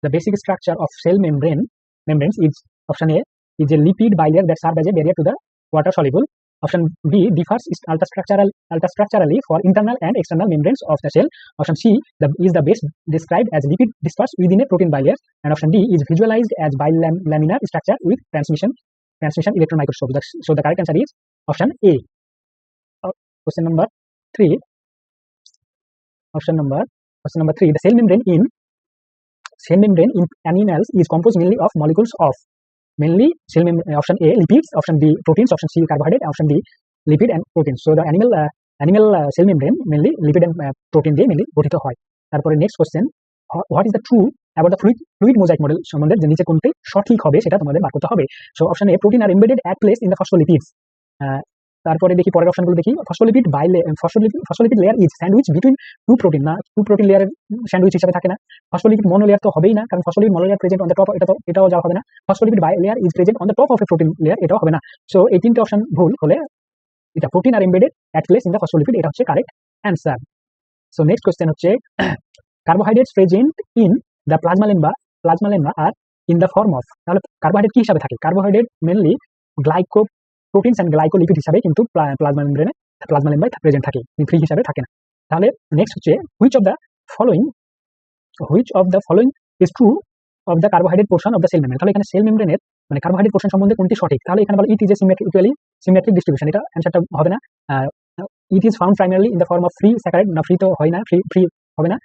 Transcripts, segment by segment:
The basic structure of cell membranes is option A is a lipid bilayer that serve as a barrier to the water soluble. Option B differs ultrastructurally for internal and external membranes of the cell. Option C is the base described as lipid dispersed within a protein bilayer. And option D is visualized as bilaminar structure with transmission electron microscope. So the correct answer is option A. Question number 3. Option number 3. The cell membrane in animals is composed mainly of molecules of option A lipids, option B proteins, option C carbohydrate, option D lipid and proteins. So the animal cell membrane mainly lipid and protein দিয়ে mainly গঠিত হয়। তারপরে next question, what is the true about the fluid mosaic model সম্বন্ধে যে নিচে কোনটি সঠিক হবে সেটা তোমাদের বার করতে হবে। So option A protein are embedded at place in the phospholipids. তারপরে দেখি পরের অপশনগুলো দেখি। Phospholipid layer is sandwich between two protein, না টু প্রোটিন লেয়ারের স্যান্ডউইচ হিসেবে থাকে না। ফসফোলিপিড মনোলেয়ার তো হবেই না, কারণ phospholipid monolayer present on the top, এটাও যাওয়া হবে না। Phospholipid layer is present on the top of a protein layer, এটাও হবে না। সো এই তিনটে অপশন ভুল হলে এটা protein are embedded at place in the phospholipid, এটা হচ্ছে correct answer. So next question হচ্ছে, carbohydrates present in the plasma lemma are in the form of. তাহলে কার্বোহাইড্রেট কি হিসাবে থাকে? Carbohydrate mainly glycoproteins and glycolipid হিসাবে কিন্তু প্লাজমা লেম্বায় প্রেজেন্ট থাকে, ফ্রি হিসাবে থাকে না। তাহলে নেক্সট হচ্ছে, which of the following is true of the carbohydrate portion of the cell membrane. তাহলে এখানে সেল মেমব্রেনের মানে কার্বোহাইড্রেট পোর্শন সম্বন্ধে কোনটি সঠিক? তাহলে এখানে বলে it is a symmetric distribution, এটা অ্যান্সারটা হবে না। It is found primarily in the form of free saccharide, না ফ্রি তো হয় না, ফ্রি হবে না।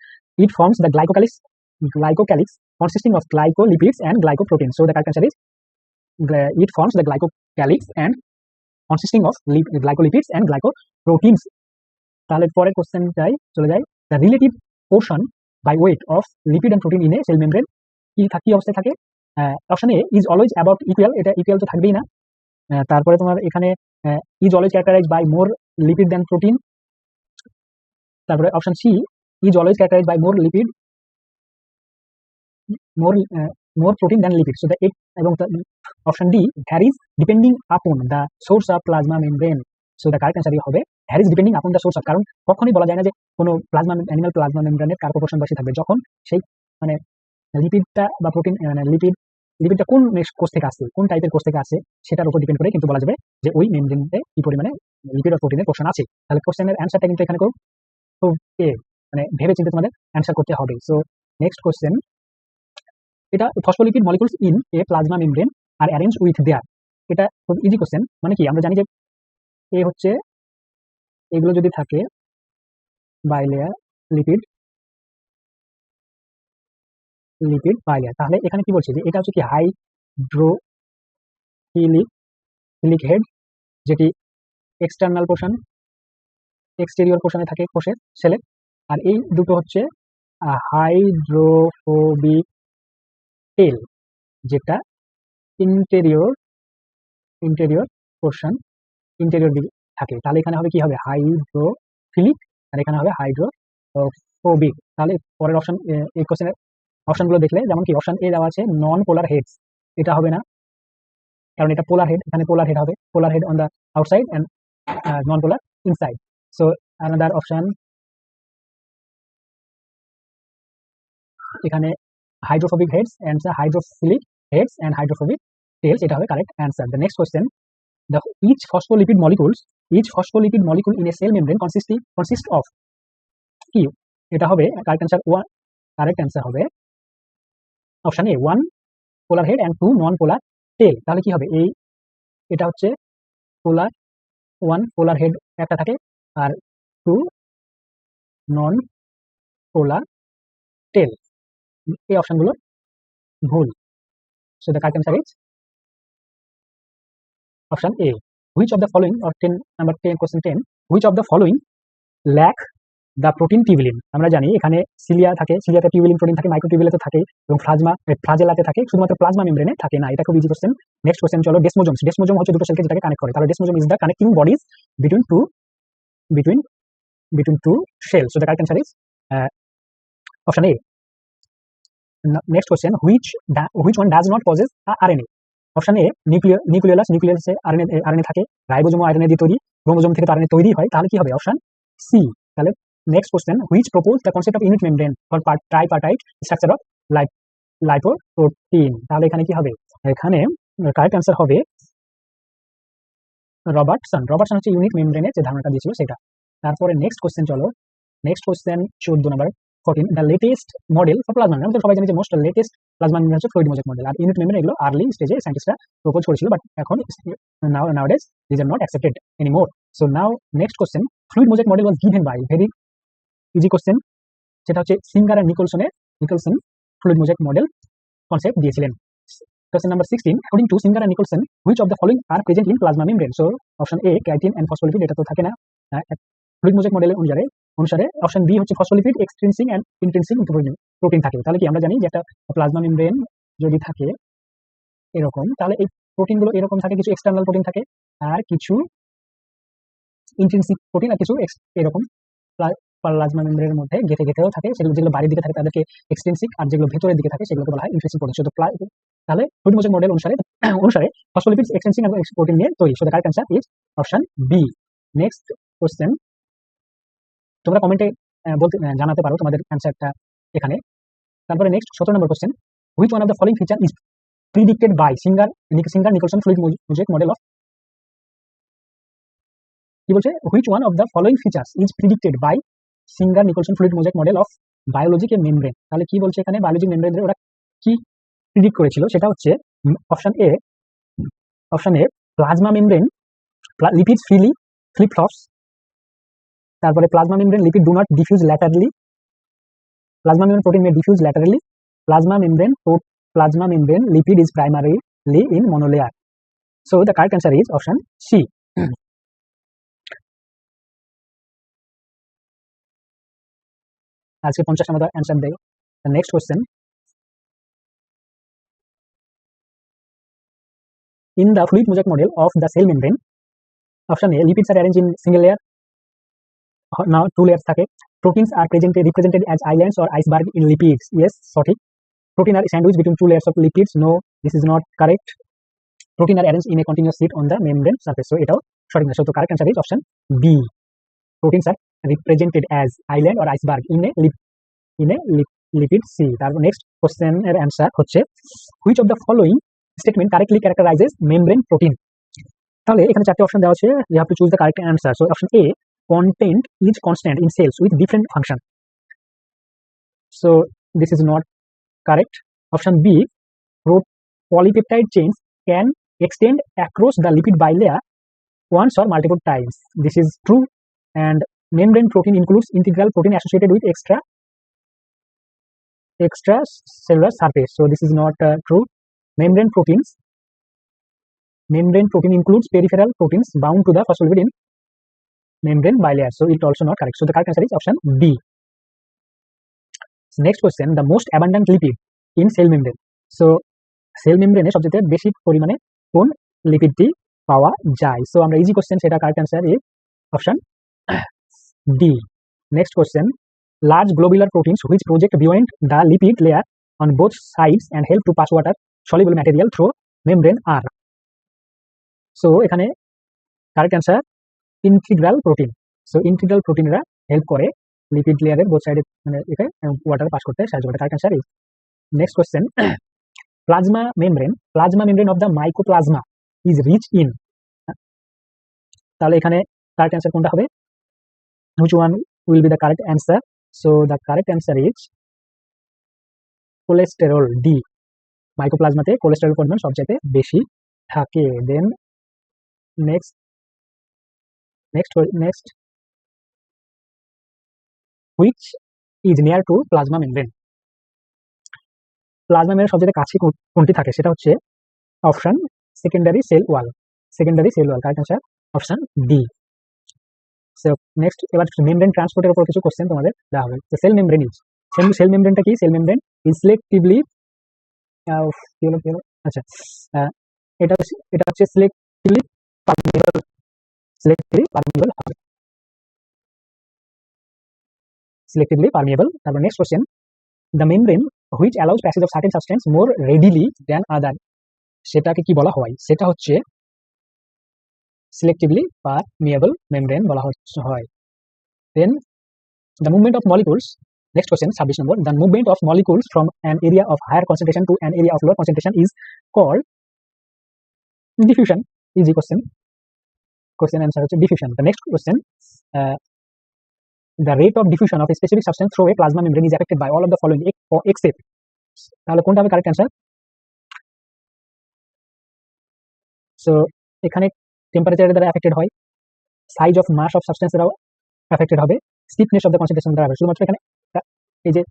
It forms the glycocalyx consisting of glycolipids and glycoproteins. So the correct answer is it forms the glycocalyx and consisting of glycolipids and glycoproteins. তাহলে পরের question চলে যাই। The relative portion by weight of lipid and protein in a cell membrane কি অবস্থায় থাকে? Option A is always about equal, এটা equal তো থাকবেই না। তারপরে তোমার এখানে is always characterized by more lipid than protein. তারপরে option C is always characterized by more protein than lipid. So the এবং option D varies depending upon the source of plasma membrane. So the correct answer হবে varies depending upon the source of, কারণ কখনোই বলা যায় না যে কোনো animal plasma মেমব্রেনের কার প্রপোর্শন বেশি থাকবে, যখন সেই মানে লিপিডটা বা প্রোটিন মানে লিপিডটা কোন কোষ থেকে আসছে, কোন টাইপের কোষ থেকে আসছে সেটার উপর ডিপেন্ড করে কিন্তু বলা যাবে যে ওই মেমব্রেনে কি পরিমাণে লিপিড আর প্রোটিনের পোর্শন আছে। তাহলে কোশ্চেনের অ্যান্সারটা কিন্তু এখানে খুব মানে ভেবে চিন্তে তোমাদের অ্যান্সার করতে হবে। সো নেক্সট কোশ্চেন, এটা phospholipid molecules in a plasma membrane are arrange with their. এটা খুব ইজি কোশ্চেন। মানে কি, আমরা জানি যে এ হচ্ছে এগুলো যদি থাকে বাইলেয়ার লিপিড বাইলেয়ার, তাহলে এখানে কি বলছে যে এটা হচ্ছে কি হাইড্রোফিলিক হেড, যেটি এক্সটার্নাল পোর্শন এক্সটেরিয়র পোর্শনে থাকে কোষের সেলে, আর এই দুটো হচ্ছে হাইড্রোফোবিক টেল, যেটা ইন্টেরিয়র পোর্শন ইন্টেরিয়র দিকে থাকে। তাহলে এখানে হবে কি হবে হাইড্রোফিলিক, আর এখানে হবে হাইড্রোফোবিক। তাহলে পরের অপশন, এই কোশ্চেনের অপশনগুলো দেখলে যেমন কি অপশন এ দেওয়া আছে নন পোলার হেডস, এটা হবে না, কারণ এটা পোলার হেড, এখানে পোলার হেড হবে, polar head on the outside and non polar inside. So another option, এখানে hydrophobic heads and hydrophilic heads and hydrophobic tails, এটা হবে correct answer. The next question, each phospholipid molecule in a cell membrane consist of কি? এটা হবে correct answer হবে option A 1 polar head and 2 নন পোলার টেল। তাহলে কি হবে, এটা হচ্ছে পোলার 1 পোলার হেড একটা থাকে আর 2 নন পোলার টেল। এই অপশনগুলো ভুল। So the correct answer is option A. Which of the following, or 10 number 10 question 10, which of the following lack the protein tubulin. আমরা জানি এখানে সিলিয়া থাকে, সিলিয়াতে টিউবুলিন প্রোটিন থাকে, মাইক্রোটিউবুলেতে থাকে এবং ফ্লাজেলাতে থাকে, শুধুমাত্র প্লাজমা মেমব্রেনে থাকে না। এটা খুব ইজি কোশ্চেন। নেক্সট কোশ্চেন চলো, ডেসমোজোম হচ্ছে দুটো সেলকে যেটাকে কানেক্ট করে, তাহলে desmosome is the connecting bodies between two cells. So the correct answer is option A. Next question, which one does not possess RNA? Option A নিউক্লিয়াসে আরএনএ থাকে, ribosome RNA দিয়ে তৈরি, ক্রোমোজোম থেকে তো আরএনএ তৈরি হয়, তাহলে কি হবে অপশন সি। তাহলে next question, which propose the concept of unit membrane for tripartite structure of lipoprotein. তাহলে এখানে কি হবে, এখানে কারেক্ট অ্যান্সার হবে রবার্টসন হচ্ছে ইউনিক মেমব্রেনের যে ধারণাটা দিয়েছিল সেটা। তারপরে নেক্সট কোশ্চেন চলো, next question 14 number 14, the latest model for plasma membrane. আমরা তো সবাই জানি যে মোস্ট লেটেস্ট প্লাজমা মেমব্রেন হচ্ছে ফ্লুইড মোজাইক মডেল, আর ইউনিট মেমব্রেন এগুলো আর্লি স্টেজে সায়েন্টিস্টরা প্রপোজ করেছিল, বাট এখন nowadays this are not accepted anymore. So now next question, fluid mosaic model was given by, very easy question, সেটা হচ্ছে Singer and Nicolson fluid mosaic model concept দিয়েছিলেন। Question number 16, according to Singer and Nicholson, which of the following are present in plasma membrane? So option A keratin and phospholipid, এটা তো থাকে না fluid mosaic মডেলের অনুসারে। Option B হচ্ছে phospholipid, extrinsic and intrinsic protein থাকে। তাহলে কি আমরা জানি যে একটা প্লাজমা মেমব্রেন যদি থাকে এরকম, তাহলে এই প্রোটিনগুলো এরকম থাকে, কিছু এক্সটার্নাল প্রোটিন থাকে আর কিছু ইন্ট্রিনসিক প্রোটিন আর কিছু এরকম প্লাজমা মেমব্রেনের মধ্যে গেঁথেও থাকে। সেগুলো যেগুলো বাইরের দিকে থাকে তাদেরকে এক্সট্রিনসিক, আর যেগুলো ভেতরের দিকে থাকে সেগুলোকে বলা হয় ইন্ট্রিনসিক প্রোটিন। তাহলে ফ্লুইড মোজাইক মডেল অনুসারে ফসফোলিপিডস এক্সট্রিনসিক এবং প্রোটিন নিয়ে তৈরি। So the correct answer is option B. Next question, তোমরা কমেন্টে বলতে জানাতে পারো তোমাদের অ্যান্সারটা এখানে। তারপরে next 17 number question, which one of the following feature is predicted by Singer Nicolson fluid mosaic model of, কি বলছে, which one of the following features is predicted by Singer Nicolson fluid mosaic model of biologic membrane. তাহলে কি বলছে এখানে, biologic মেমব্রেনের ওরা কি predict করেছিল, সেটা হচ্ছে option A plasma membrane lipid freely flip flops. তারপরে plasma membrane lipid do not diffuse laterally, plasma membrane protein may diffuse laterally, plasma membrane lipid is primarily in monolayer. So the correct answer is option C. আজকে 50 নম্বর answer দেয়। The next question, in the fluid mosaic model of the cell membrane, option A lipids are arranged in single layer, now two layers থাকে, proteins are represented as islands or iceberg in lipids, yes সঠিক, protein are sandwiched between two layers of lipids, no this is not correct, protein are arranged in a continuous sheet on the membrane surface, so এটাও সঠিক না। So the correct answer is option B, proteins are represented as island or iceberg in a lipid sea. তারপর next question এর answer হচ্ছে, which of the following statement correctly characterizes membrane protein? তাহলে এখানে চারটি option দেওয়া আছে, you have to choose the correct answer. So option A, content is constant in cells with different function, so this is not correct. Option B, polypeptide chains can extend across the lipid bilayer once or multiple times, this is true. And membrane protein includes integral protein associated with extracellular surface, so this is not true. Membrane protein includes peripheral proteins bound to the phospholipid in membrane bilayer, so it also not correct. So the correct answer is option B. Next question, the most abundant lipid in cell membrane. So cell membrane এ সবচেয়ে বেশি পরিমাণে কোন লিপিডটি পাওয়া যায়? So আমরা easy question, সেটা correct answer is option D. Next question, large globular proteins which project beyond the lipid layer on both sides and help to pass water soluble material through membrane are, so এখানে correct answer integral protein. So integral প্রোটিনরা help করে লিপিড লেয়ারের both সাইডে মানে একে water pass করতে সাহায্য করে। Correct answer is next question, plasma membrane of the mycoplasma is rich in, তাহলে এখানে কারেক্ট অ্যান্সার কোনটা হবে, which one will be the correct answer? So the correct answer is cholesterol, D. মাইকোপ্লাজমাতে কোলেস্টেরল পরিমাণ সবচেয়ে বেশি থাকে। Then next which is near to plasma membrane? প্লাজমা মেমব্রেনের সবচেয়ে কাছে কোনটি থাকে, সেটা হচ্ছে অপশন secondary cell wall, correct answer option D. So next, এবার মেমব্রেন ট্রান্সপোর্টের উপর কিছু কোশ্চেন তোমাদের দেওয়া হবে। তো সেল মেমব্রেনটা কি, সেল মেমব্রেন ইজ সিলেক্টিভলি, আচ্ছা এটা হচ্ছে সিলেক্টিভলি পারমিয়েবল। তারপর next question, the membrane which allows passage of certain substance more readily than other, সেটাকে কি বলা হয়, সেটা হচ্ছে selectively permeable membrane বলা হয়। Then the movement of molecules Next question, 26 number. The movement of molecules from an area of higher concentration to an area of lower concentration is called diffusion. Easy question. Question answer is diffusion. The next question, the rate of diffusion of a specific substance through a plasma membrane is affected by all of the following except. তাহলে কোনটা হবে correct answer? So এখানে টেম্পারেচারের দ্বারা affected হয়, size of mass of substance দ্বারাও affected হবে, stiffness of the concentration দ্বারা হবে। শুধুমাত্র এখানে এই যে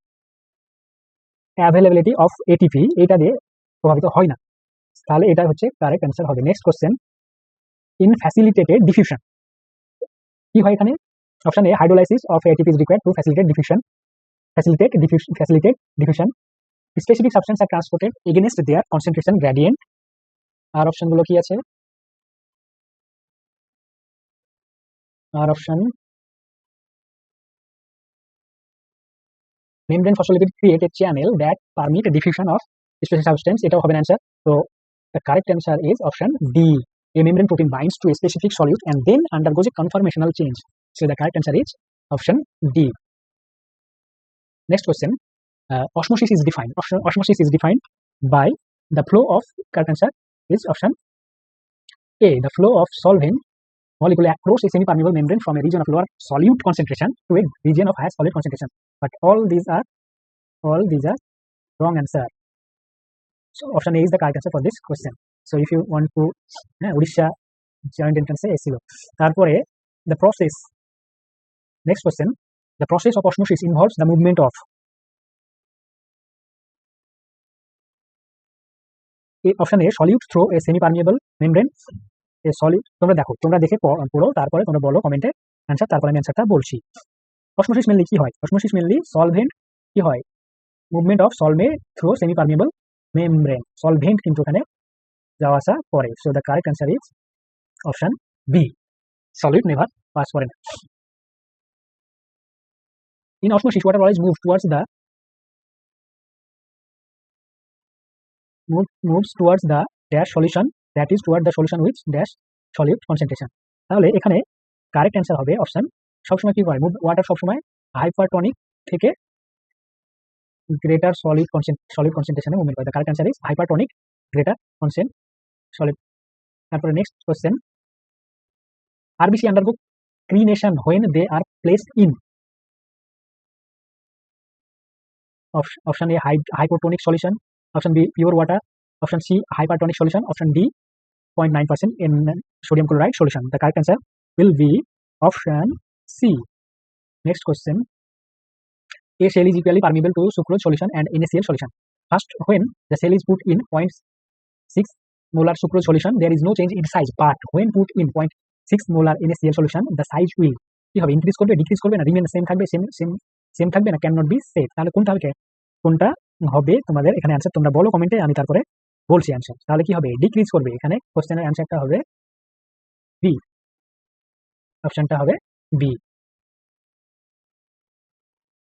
অ্যাভেলেবিলিটি অফ এটিপি এটা দিয়ে প্রভাবিত হয় না, তাহলে এটা হচ্ছে কারেক্ট অ্যান্সার হবে। Next question, in facilitated diffusion কি হয় এখানে? Option A, hydrolysis of ATP is required to facilitate diffusion. Specific substance are transported against their concentration gradient. আর অপশনগুলো কি আছে? আর option membrane phospholipid create a channel that permit diffusion of specific substance, এটাও হবে অ্যান্সার। তো the correct answer is option D. A membrane protein binds to a specific solute and then undergoes a conformational change. So the correct answer is option D. Next question, osmosis is defined. Osmosis is defined by the flow of, correct answer is option A, the flow of solvent molecule across a semi-permeable membrane from a region of lower solute concentration to a region of higher solid concentration. But all these are wrong answer. So option A is the correct answer for this question. So if you want to Odisha joint entrance এসেছিল। তারপরে the process, next question, the process of osmosis involves the movement of option A, solute through a semi-permeable membrane. A solute, তোমরা দেখো, তোমরা দেখে পড়ো, তারপরে তোমরা বলো কমেন্টে অ্যান্সার, তারপরে আমি অ্যান্সারটা বলছি। অসমোসিস মেনলি কি হয়? অসমোসিস মেনলি সলভেন্ট কি হয়, movement of solvent through semi permeable membrane, solvent কিন্তু এখানে যাওয়া আসা করে। So the correct answer is option B, solid never pass করে না। In osmosis water always moves towards the dash solution, that is toward the solution with dash solute concentration. তাহলে এখানে correct answer হবে অপশন, সবসময় কি হয়, water সবসময় hypertonic থেকে গ্রেটার সলিড কনসেন্ট্রেশনে মুভমেন্ট করে। The correct answer is hypertonic greater solid. তারপরে next question, RBC undergo crenation when they are placed in option A, hypotonic solution, option B, pure water, option C, hypertonic solution, option D, 0.9% in sodium chloride solution. The correct answer will be option C. Next question, a cell is equally permeable to sucrose solution and NaCl solution. First, when the cell is put in 0.6 molar sucrose solution, there is no change in size, but when put in 0.6 molar NaCl solution, the size will কি হবে, increase করবে, decrease করবে না, remain same থাকবে, same থাকবে না, can not be set. তাহলে কোনটা হবে তোমাদের এখানে অ্যান্সার তোমরা বলো কমেন্টে, আমি তারপরে বলছি অ্যান্সার। তাহলে কি হবে, ডিক্রিজ করবে। এখানে কোশ্চেনের অ্যান্সারটা হবে বি, অপশনটা হবে বি।